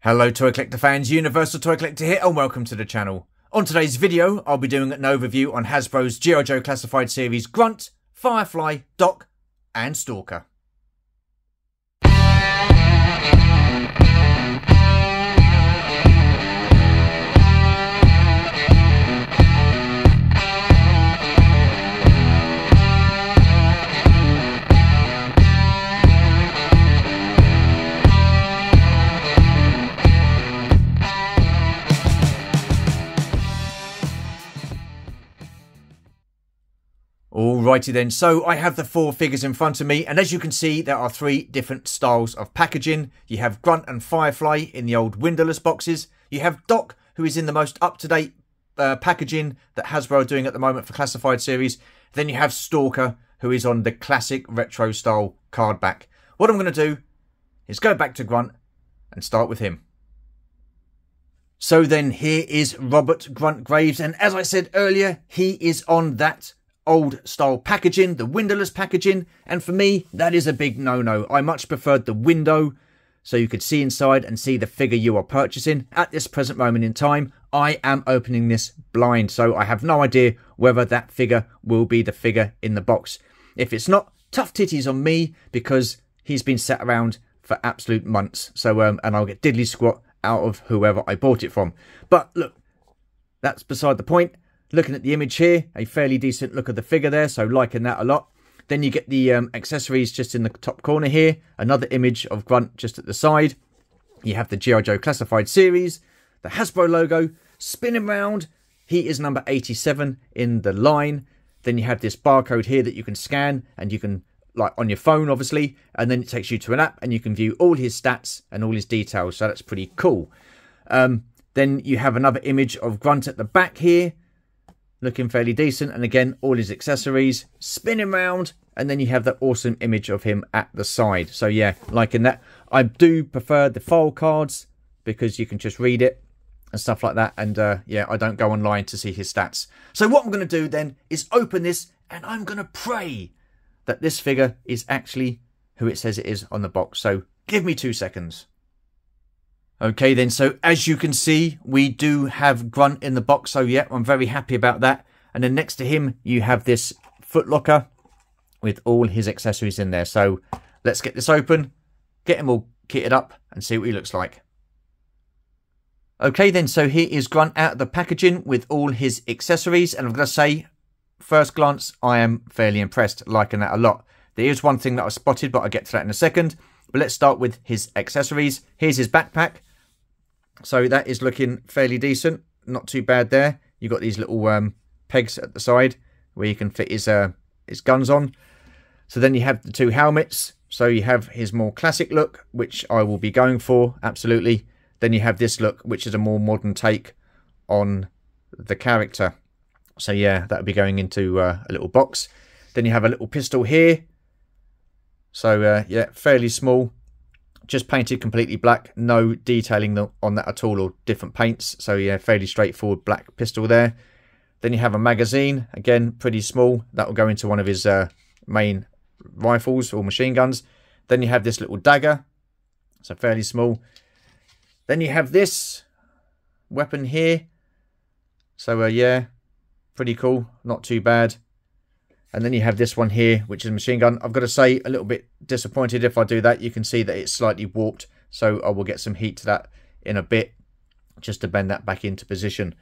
Hello Toy Collector fans, Universal Toy Collector here and welcome to the channel. On today's video, I'll be doing an overview on Hasbro's G.I. Joe classified series Grunt, Firefly, Doc and Stalker. Alrighty then, so I have the four figures in front of me, and as you can see there are three different styles of packaging. You have Grunt and Firefly in the old windowless boxes. You have Doc, who is in the most up-to-date packaging that Hasbro are doing at the moment for classified series. Then you have Stalker, who is on the classic retro style card back. What I'm going to do is go back to Grunt and start with him. So then here is Robert Grunt Graves, and as I said earlier, he is on that old style packaging, the windowless packaging, and for me that is a big no-no. I much preferred the window so you could see inside and see the figure you are purchasing. At this present moment in time, I am opening this blind, so I have no idea whether that figure will be the figure in the box. If it's not, tough titties on me, because he's been sat around for absolute months. So and I'll get diddly squat out of whoever I bought it from. But look, that's beside the point. Looking at the image here, a fairly decent look of the figure there, so liking that a lot. Then you get the accessories just in the top corner here. Another image of Grunt just at the side. You have the G.I. Joe classified series, the Hasbro logo, spinning round. He is number 87 in the line. Then you have this barcode here that you can scan, and you can, like on your phone obviously, and then it takes you to an app and you can view all his stats and all his details, so that's pretty cool. Then you have another image of Grunt at the back here, looking fairly decent, and again all his accessories spinning round, and then you have that awesome image of him at the side. So yeah, liking that. I do prefer the file cards because you can just read it and stuff like that, and yeah, I don't go online to see his stats. So what I'm going to do then is open this, and I'm going to pray that this figure is actually who it says it is on the box. So give me 2 seconds. Okay then, so as you can see, we do have Grunt in the box, so yeah, I'm very happy about that. And then next to him, you have this footlocker with all his accessories in there. So let's get this open, get him all kitted up, and see what he looks like. Okay then, so here is Grunt out of the packaging with all his accessories, and I'm going to say, first glance, I am fairly impressed, liking that a lot. There is one thing that I spotted, but I'll get to that in a second. But let's start with his accessories. Here's his backpack. So that is looking fairly decent. Not too bad there. You've got these little pegs at the side where you can fit his guns on. So then you have the two helmets. So you have his more classic look, which I will be going for, absolutely. Then you have this look, which is a more modern take on the character. So yeah, that would be going into a little box. Then you have a little pistol here. So yeah, fairly small. Just painted completely black, no detailing on that at all, or different paints. So yeah, fairly straightforward black pistol there. Then you have a magazine, again pretty small. That will go into one of his main rifles or machine guns. Then you have this little dagger, so fairly small. Then you have this weapon here. So yeah, pretty cool, not too bad. And then you have this one here, which is a machine gun. I've got to say, a little bit disappointed if I do that. You can see that it's slightly warped, so I will get some heat to that in a bit, just to bend that back into position.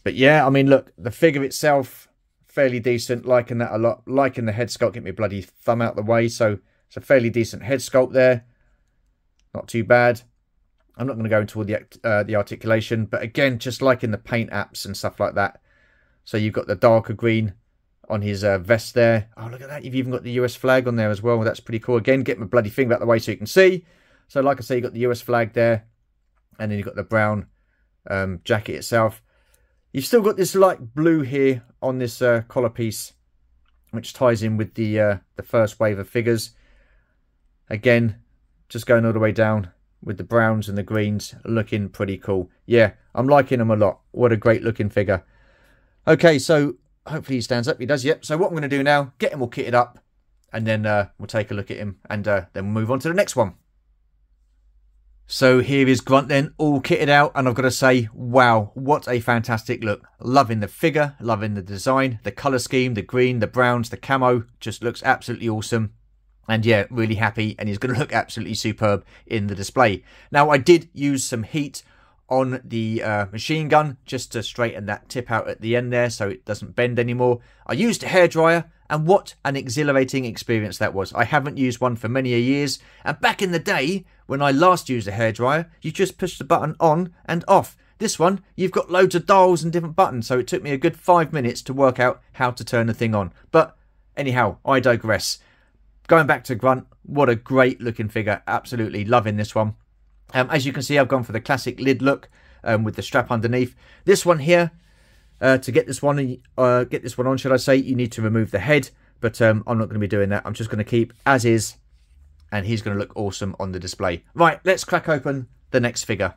But yeah, I mean, look, the figure itself, fairly decent. Liking that a lot. Liking the head sculpt. Get me bloody thumb out the way. So it's a fairly decent head sculpt there. Not too bad. I'm not going to go into all the articulation, but again, just liking the paint apps and stuff like that. So you've got the darker green on his vest there. Oh, look at that. You've even got the US flag on there as well. That's pretty cool. Again, get my bloody finger out the way so you can see. So like I say, you've got the US flag there. And then you've got the brown jacket itself. You've still got this light blue here on this collar piece, which ties in with the first wave of figures. Again, just going all the way down with the browns and the greens, looking pretty cool. Yeah, I'm liking them a lot. What a great looking figure. Okay, so hopefully he stands up. He does, yep. So what I'm going to do now, get him all kitted up, and then we'll take a look at him, and then we'll move on to the next one. So here is Grunt then, all kitted out, and I've got to say, wow, what a fantastic look. Loving the figure, loving the design, the colour scheme, the green, the browns, the camo, just looks absolutely awesome. And yeah, really happy, and he's going to look absolutely superb in the display. Now, I did use some heat on the machine gun just to straighten that tip out at the end there so it doesn't bend anymore. I used a hairdryer, and what an exhilarating experience that was. I haven't used one for many years, and back in the day, when I last used a hairdryer, you just push the button on and off. This one, you've got loads of dials and different buttons, so it took me a good 5 minutes to work out how to turn the thing on. But anyhow, I digress. Going back to Grunt, what a great looking figure. Absolutely loving this one. As you can see, I've gone for the classic lid look with the strap underneath. This one here, to get this one on, should I say, you need to remove the head. But I'm not going to be doing that. I'm just going to keep as is. And he's going to look awesome on the display. Right, let's crack open the next figure.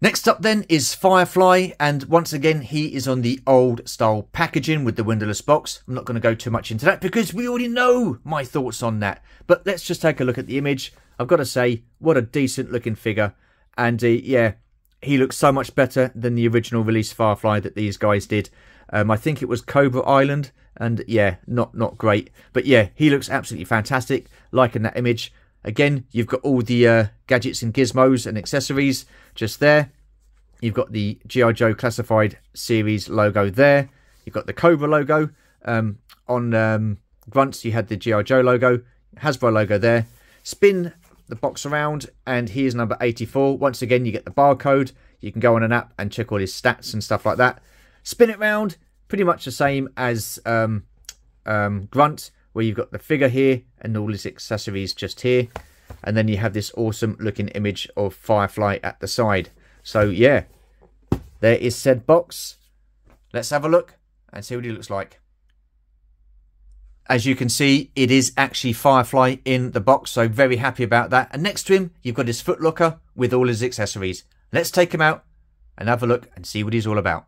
Next up then is Firefly, and once again he is on the old style packaging with the windowless box. I'm not going to go too much into that because we already know my thoughts on that. But let's just take a look at the image. I've got to say, what a decent looking figure. And yeah, he looks so much better than the original release Firefly that these guys did. I think it was Cobra Island, and yeah, not great. But yeah, he looks absolutely fantastic, liking that image. Again, you've got all the gadgets and gizmos and accessories just there. You've got the G.I. Joe Classified Series logo there. You've got the Cobra logo. On Grunts, you had the G.I. Joe logo, Hasbro logo there. Spin the box around, and here's number 84. Once again, you get the barcode. You can go on an app and check all his stats and stuff like that. Spin it round, pretty much the same as Grunt, where you've got the figure here and all his accessories just here. And then you have this awesome looking image of Firefly at the side. So yeah, there is said box. Let's have a look and see what he looks like. As you can see, it is actually Firefly in the box, so very happy about that. And next to him, you've got his footlocker with all his accessories. Let's take him out and have a look and see what he's all about.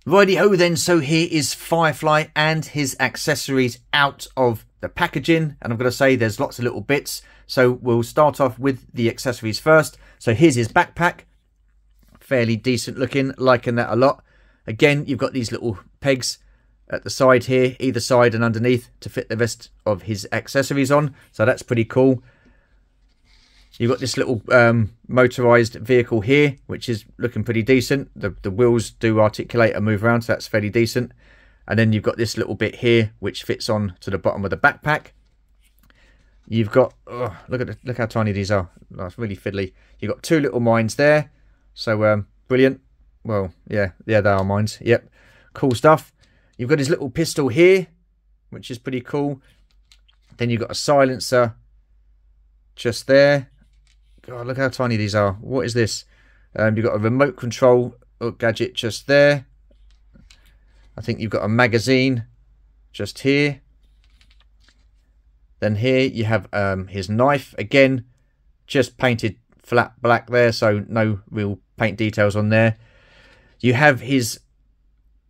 Righty-ho then, so here is Firefly and his accessories out of the packaging. And I'm going to say there's lots of little bits. So we'll start off with the accessories first. So here's his backpack. Fairly decent looking, liking that a lot. Again, you've got these little pegs at the side here, either side and underneath, to fit the rest of his accessories on. So that's pretty cool. You've got this little motorized vehicle here, which is looking pretty decent. The wheels do articulate and move around, so that's fairly decent. And then you've got this little bit here, which fits on to the bottom of the backpack. You've got, oh, look how tiny these are. That's really fiddly. You've got two little mines there. So brilliant. Well, yeah, they are mines. Yep, cool stuff. You've got his little pistol here, which is pretty cool. Then you've got a silencer just there. God, look how tiny these are. What is this? You've got a remote control gadget just there. I think you've got a magazine just here. Then here you have his knife. Again, just painted flat black there, so no real paint details on there. You have his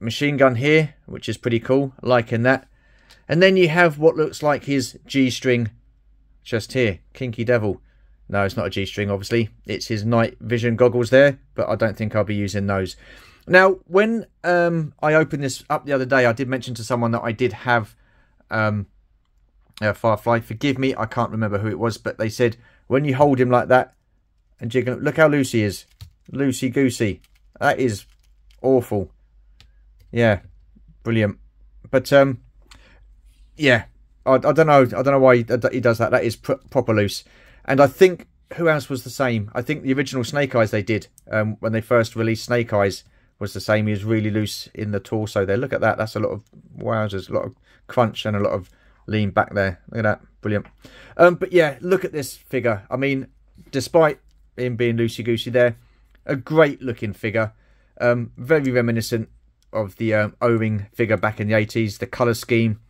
machine gun here, which is pretty cool, liking that. And then you have what looks like his G-string just here. Kinky Devil. No, it's not a G-string, obviously. It's his night vision goggles there, but I don't think I'll be using those. Now, when I opened this up the other day, I did mention to someone that I did have Firefly. Forgive me, I can't remember who it was, but they said when you hold him like that and jiggle, look how loose he is. Loosey-goosey. That is awful. Yeah, brilliant. But yeah, I don't know why he does that. That is proper loose. And I think, who else was the same? I think the original Snake Eyes they did when they first released Snake Eyes was the same. He was really loose in the torso there. Look at that. That's a lot of wowzers, a lot of crunch and a lot of lean back there. Look at that. Brilliant. But yeah, look at this figure. I mean, despite him being loosey-goosey there, a great looking figure. Very reminiscent of the O-ring figure back in the 80s, the colour scheme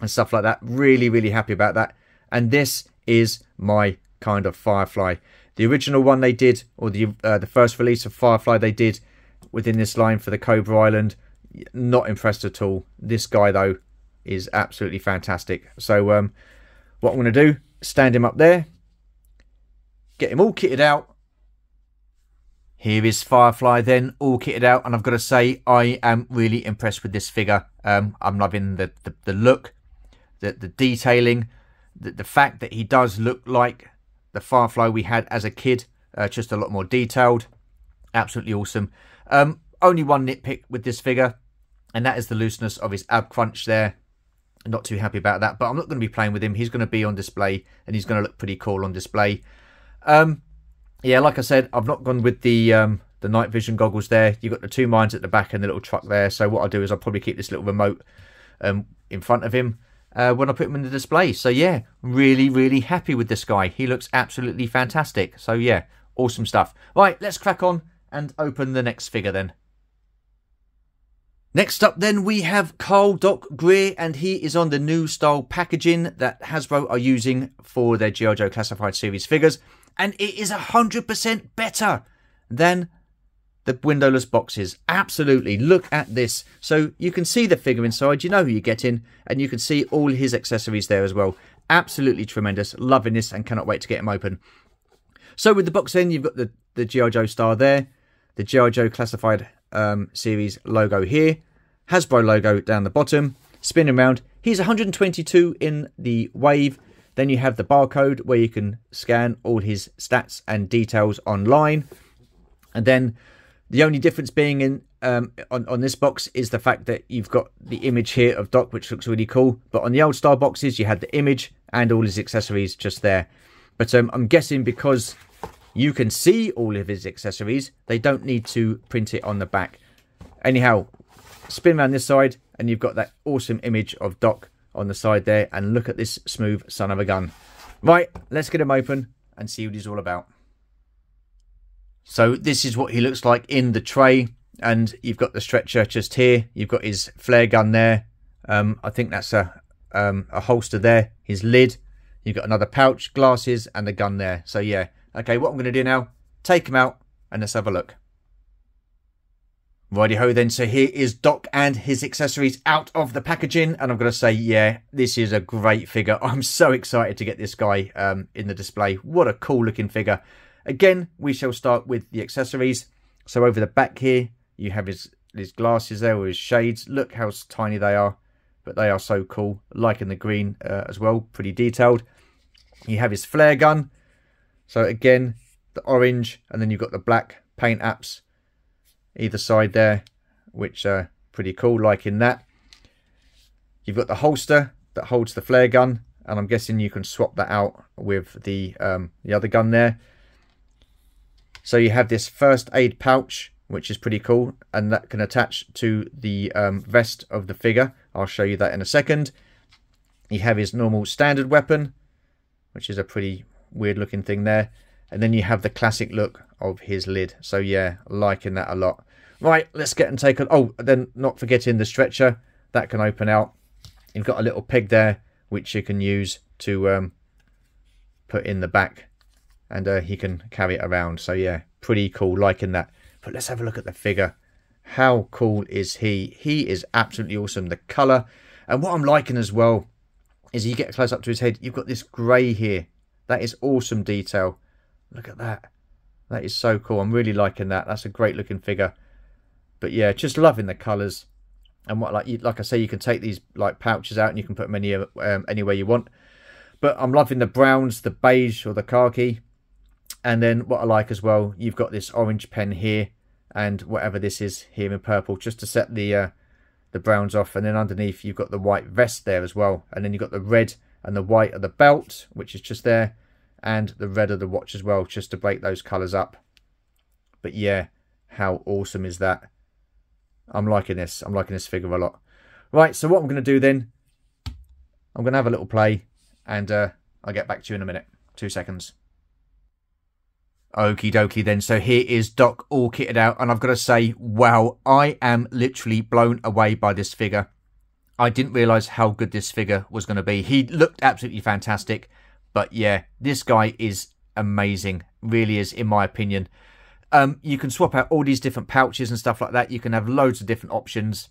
and stuff like that. Really, really happy about that. And this is my kind of Firefly. The original one they did, or the first release of Firefly they did within this line for the Cobra Island, not impressed at all. This guy, though, is absolutely fantastic. So what I'm going to do, stand him up there, get him all kitted out. Here is Firefly then, all kitted out, and I've got to say, I am really impressed with this figure. I'm loving the look, the detailing, the fact that he does look like the Firefly we had as a kid, just a lot more detailed. Absolutely awesome. Only one nitpick with this figure, and that is the looseness of his ab crunch there. Not too happy about that, but I'm not going to be playing with him. He's going to be on display, and he's going to look pretty cool on display. Yeah, like I said, I've not gone with the night vision goggles there. You've got the two mines at the back and the little truck there. So what I'll do is I'll probably keep this little remote in front of him when I put him in the display. So yeah, really, really happy with this guy. He looks absolutely fantastic. So yeah, awesome stuff. Right, let's crack on and open the next figure then. Next up then we have Carl Doc Greer, and he is on the new style packaging that Hasbro are using for their G.I. Joe Classified Series figures. And it is 100% better than the windowless boxes. Absolutely. Look at this. So you can see the figure inside. You know who you're getting. And you can see all his accessories there as well. Absolutely tremendous. Loving this and cannot wait to get him open. So with the box then, you've got the G.I. Joe star there. The G.I. Joe Classified Series logo here. Hasbro logo down the bottom. Spinning around. He's 122 in the wave. Then you have the barcode where you can scan all his stats and details online. And then the only difference being in on this box is the fact that you've got the image here of Doc, which looks really cool. But on the old style boxes, you had the image and all his accessories just there. But I'm guessing because you can see all of his accessories, they don't need to print it on the back. Anyhow, spin around this side and you've got that awesome image of Doc on the side there, and look at this smooth son of a gun. Right, let's get him open and see what he's all about. So this is what he looks like in the tray, and you've got the stretcher just here. You've got his flare gun there. I think that's a holster there. His lid. You've got another pouch, glasses, and the gun there. So yeah, okay. What I'm going to do now? Take him out and let's have a look. Righty-ho then, so here is Doc and his accessories out of the packaging, and I'm going to say, yeah, this is a great figure. I'm so excited to get this guy in the display. What a cool looking figure. Again, we shall start with the accessories. So over the back here, you have his glasses there, or his shades. Look how tiny they are, but they are so cool. Liking the green as well, pretty detailed. You have his flare gun. So again, the orange, and then you've got the black paint apps either side there, which are pretty cool, liking that. You've got the holster that holds the flare gun, and I'm guessing you can swap that out with the other gun there. So you have this first aid pouch, which is pretty cool, and that can attach to the vest of the figure. I'll show you that in a second. You have his normal standard weapon, which is a pretty weird looking thing there. And then you have the classic look of his lid. So yeah, liking that a lot. Right, let's get and take a... Oh, then not forgetting the stretcher. That can open out. You've got a little peg there, which you can use to put in the back. And he can carry it around. So yeah, pretty cool, liking that. But let's have a look at the figure. How cool is he? He is absolutely awesome. The colour. And what I'm liking as well is you get close up to his head. You've got this grey here. That is awesome detail. Look at that. That is so cool. I'm really liking that. That's a great looking figure. But yeah, just loving the colours. And what like I say, you can take these like pouches out and you can put them anywhere you want. But I'm loving the browns, the beige or the khaki. And then what I like as well, you've got this orange pen here and whatever this is here in purple, just to set the browns off. And then underneath you've got the white vest there as well. And then you've got the red and the white of the belt, which is just there. And the red of the watch as well, just to break those colours up. But yeah, how awesome is that? I'm liking this. I'm liking this figure a lot. Right, so what I'm going to do then, I'm going to have a little play, and I'll get back to you in a minute. 2 seconds. Okie dokie then. So here is Doc all kitted out, and I've got to say, wow, I am literally blown away by this figure. I didn't realise how good this figure was going to be. He looked absolutely fantastic. But yeah, this guy is amazing. Really is, in my opinion. You can swap out all these different pouches and stuff like that. You can have loads of different options.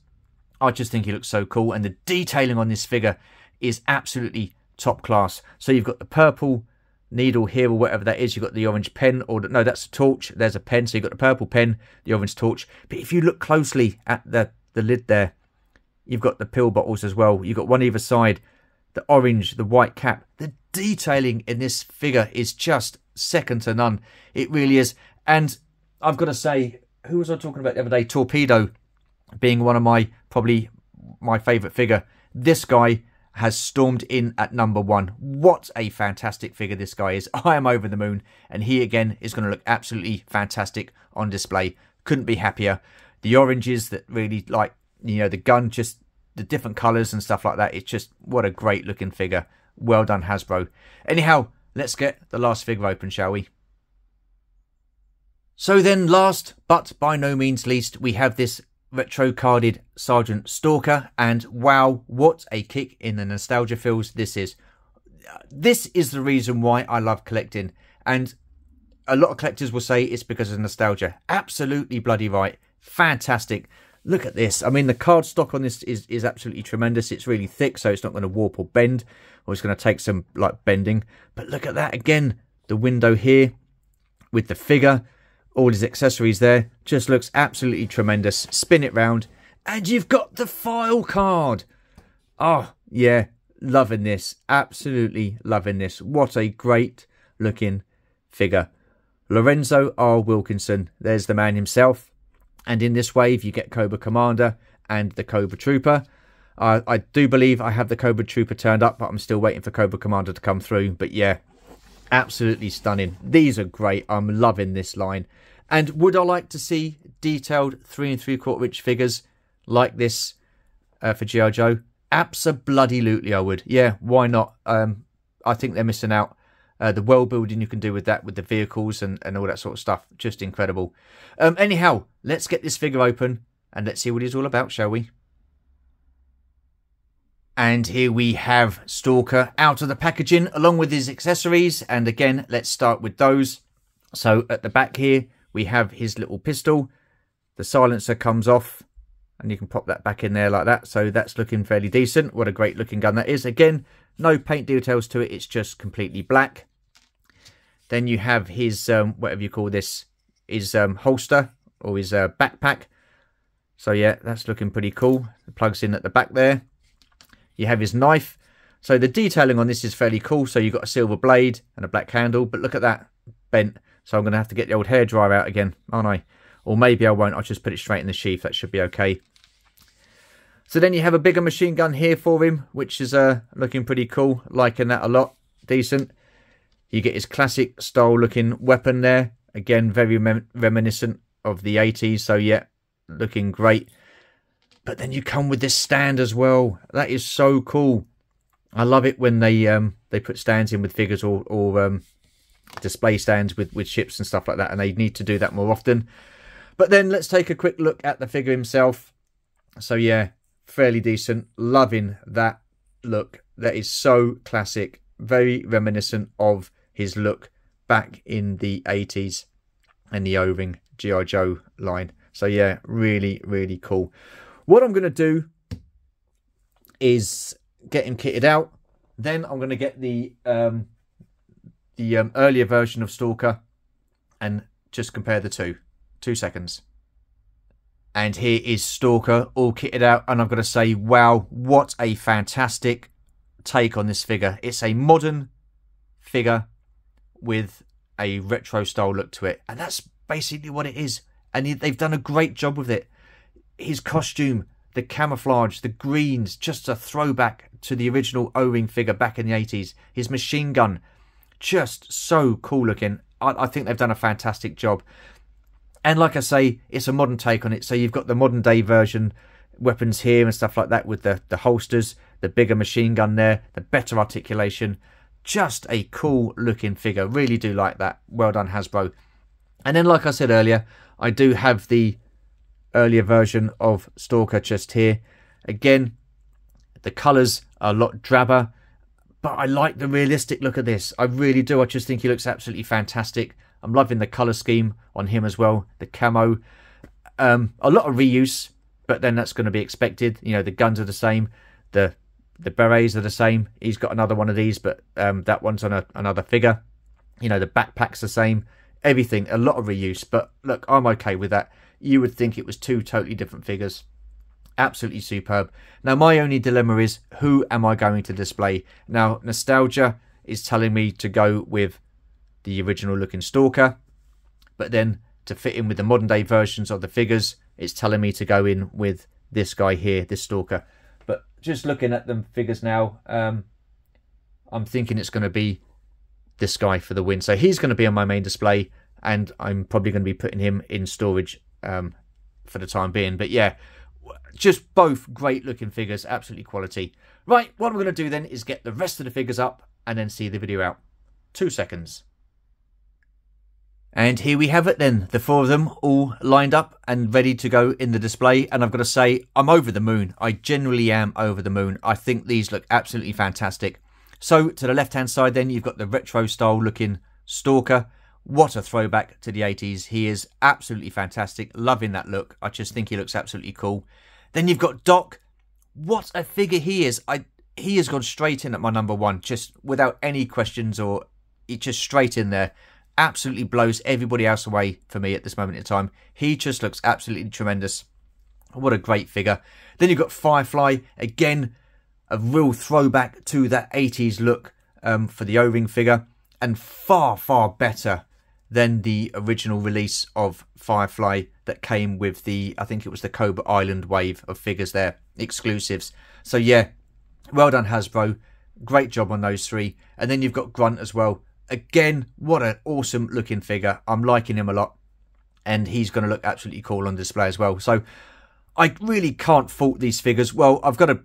I just think he looks so cool. And the detailing on this figure is absolutely top class. So you've got the purple needle here or whatever that is. You've got the orange pen, or no, that's a torch. There's a pen. So you've got the purple pen, the orange torch. But if you look closely at the lid there, you've got the pill bottles as well. You've got one either side, the orange, the white cap. The detailing in this figure is just second to none. It really is. And I've got to say, who was I talking about the other day? Torpedo being one of probably my favourite figure. This guy has stormed in at number 1. What a fantastic figure this guy is. I am over the moon. And he again is going to look absolutely fantastic on display. Couldn't be happier. The oranges that really, like, you know, the gun, just the different colours and stuff like that. It's just, what a great looking figure. Well done, Hasbro. Anyhow, let's get the last figure open, shall we? So then, last but by no means least, we have this retro carded Sergeant Stalker, and wow, what a kick in the nostalgia feels this is. This is the reason why I love collecting, and a lot of collectors will say it's because of nostalgia. Absolutely bloody right. Fantastic. Look at this. I mean, the card stock on this is absolutely tremendous. It's really thick, so it's not going to warp or bend, or it's going to take some like bending. But look at that again. The window here with the figure, all his accessories there, just looks absolutely tremendous. Spin it round, and you've got the file card. Oh, yeah, loving this. Absolutely loving this. What a great looking figure. Lorenzo R. Wilkinson. There's the man himself. And in this wave, you get Cobra Commander and the Cobra Trooper. I do believe I have the Cobra Trooper turned up, but I'm still waiting for Cobra Commander to come through. But yeah, absolutely stunning. These are great. I'm loving this line. And would I like to see detailed 3 3/4 inch figures like this for G.I. Joe? Abso-bloody-lutely I would. Yeah, why not? I think they're missing out. The world building you can do with that, with the vehicles and all that sort of stuff. Just incredible. Anyhow, let's get this figure open and let's see what he's all about, shall we? And here we have Stalker out of the packaging along with his accessories. And again, let's start with those. So at the back here, we have his little pistol. The silencer comes off and you can pop that back in there like that. So that's looking fairly decent. What a great looking gun that is. Again, no paint details to it. It's just completely black. Then you have his, whatever you call this, his holster or his backpack. So yeah, that's looking pretty cool. It plugs in at the back there. You have his knife. So the detailing on this is fairly cool. So you've got a silver blade and a black handle. But look at that, bent. So I'm going to have to get the old hairdryer out again, aren't I? Or maybe I won't. I'll just put it straight in the sheath. That should be okay. So then you have a bigger machine gun here for him, which is looking pretty cool. Liking that a lot. Decent. You get his classic style looking weapon there. Again, very reminiscent of the 80s. So yeah, looking great. But then you come with this stand as well. That is so cool. I love it when they put stands in with figures or display stands with ships and stuff like that. And they need to do that more often. But then let's take a quick look at the figure himself. So yeah, fairly decent. Loving that look. That is so classic. Very reminiscent of his look back in the 80s and the O-ring G.I. Joe line. So yeah, really, really cool. What I'm going to do is get him kitted out. Then I'm going to get the earlier version of Stalker and just compare the two. 2 seconds. And here is Stalker all kitted out. And I've got to say, wow, what a fantastic take on this figure. It's a modern figure with a retro style look to it. And that's basically what it is. And they've done a great job with it. His costume, the camouflage, the greens, just a throwback to the original O-ring figure back in the 80s. His machine gun, just so cool looking. I think they've done a fantastic job. And like I say, it's a modern take on it. So you've got the modern day version weapons here and stuff like that with the holsters, the bigger machine gun there, the better articulation. Just a cool looking figure. Really do like that. Well done, Hasbro. And then, like I said earlier, I do have the earlier version of Stalker just here. Again, the colours are a lot drabber, but I like the realistic look of this. I really do. I just think he looks absolutely fantastic. I'm loving the colour scheme on him as well. The camo. A lot of reuse, but then that's going to be expected. You know, the guns are the same. The berets are the same. He's got another one of these, but that one's on another figure. You know, the backpack's the same. Everything, a lot of reuse. But look, I'm okay with that. You would think it was two totally different figures. Absolutely superb. Now, my only dilemma is, who am I going to display? Now, nostalgia is telling me to go with the original looking Stalker. But then, to fit in with the modern day versions of the figures, it's telling me to go in with this guy here, this Stalker. But just looking at them figures now, I'm thinking it's going to be this guy for the win. So he's going to be on my main display, and I'm probably going to be putting him in storage for the time being. But yeah, just both great looking figures, absolutely quality. Right, what I'm going to do then is get the rest of the figures up and then see the video out. 2 seconds. And here we have it then, the four of them all lined up and ready to go in the display. And I've got to say, I'm over the moon. I genuinely am over the moon. I think these look absolutely fantastic. So to the left hand side then, you've got the retro style looking Stalker. What a throwback to the 80s. He is absolutely fantastic. Loving that look. I just think he looks absolutely cool. Then you've got Doc. What a figure he is. He has gone straight in at my number one, just without any questions, or it's just straight in there. Absolutely blows everybody else away for me at this moment in time. He just looks absolutely tremendous. What a great figure. Then you've got Firefly. Again, a real throwback to that 80s look for the O-ring figure. And far, far better than the original release of Firefly that came with the, I think it was the Cobra Island wave of figures there. Exclusives. So yeah, well done Hasbro. Great job on those three. And then you've got Grunt as well. Again, what an awesome looking figure. I'm liking him a lot. And he's going to look absolutely cool on display as well. So I really can't fault these figures. Well, I've got a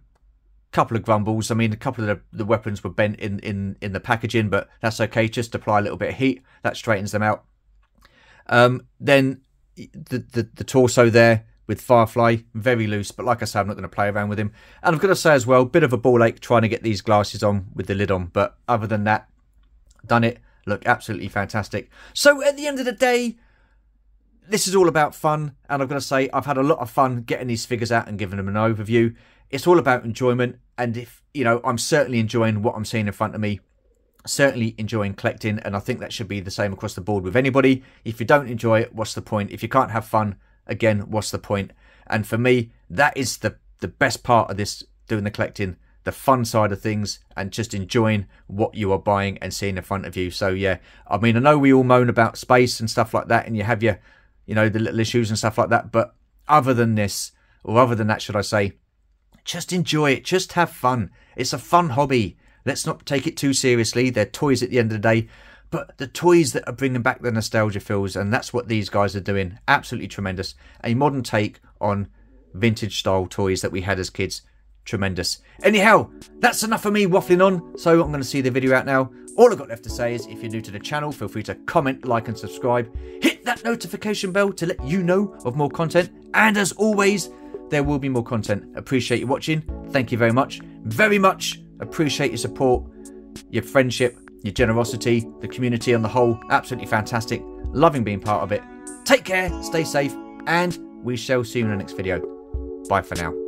couple of grumbles. I mean, a couple of the weapons were bent in the packaging, but that's okay. Just apply a little bit of heat. That straightens them out. Then the torso there with Firefly, very loose. But like I said, I'm not going to play around with him. And I've got to say as well, bit of a ball ache trying to get these glasses on with the lid on. But other than that, done it. Look absolutely fantastic. So at the end of the day, this is all about fun. And I've got to say, I've had a lot of fun getting these figures out and giving them an overview. It's all about enjoyment. And if, you know, I'm certainly enjoying what I'm seeing in front of me. Certainly enjoying collecting. And I think that should be the same across the board with anybody. If you don't enjoy it, what's the point? If you can't have fun, again, what's the point? And for me, that is the best part of this, doing the collecting. The fun side of things, and just enjoying what you are buying and seeing in front of you. So yeah, I mean, I know we all moan about space and stuff like that, and you have your, you know, the little issues and stuff like that. But other than this, or other than that, should I say, just enjoy it. Just have fun. It's a fun hobby. Let's not take it too seriously. They're toys at the end of the day, but the toys that are bringing back the nostalgia feels, and that's what these guys are doing. Absolutely tremendous. A modern take on vintage style toys that we had as kids. Tremendous. Anyhow, that's enough of me waffling on, so I'm going to see the video out now. All I've got left to say is, if you're new to the channel, feel free to comment, like and subscribe. Hit that notification bell to let you know of more content. And as always, there will be more content. Appreciate you watching. Thank you very much. Very much appreciate your support, your friendship, your generosity, the community on the whole. Absolutely fantastic. Loving being part of it. Take care, stay safe, and we shall see you in the next video. Bye for now.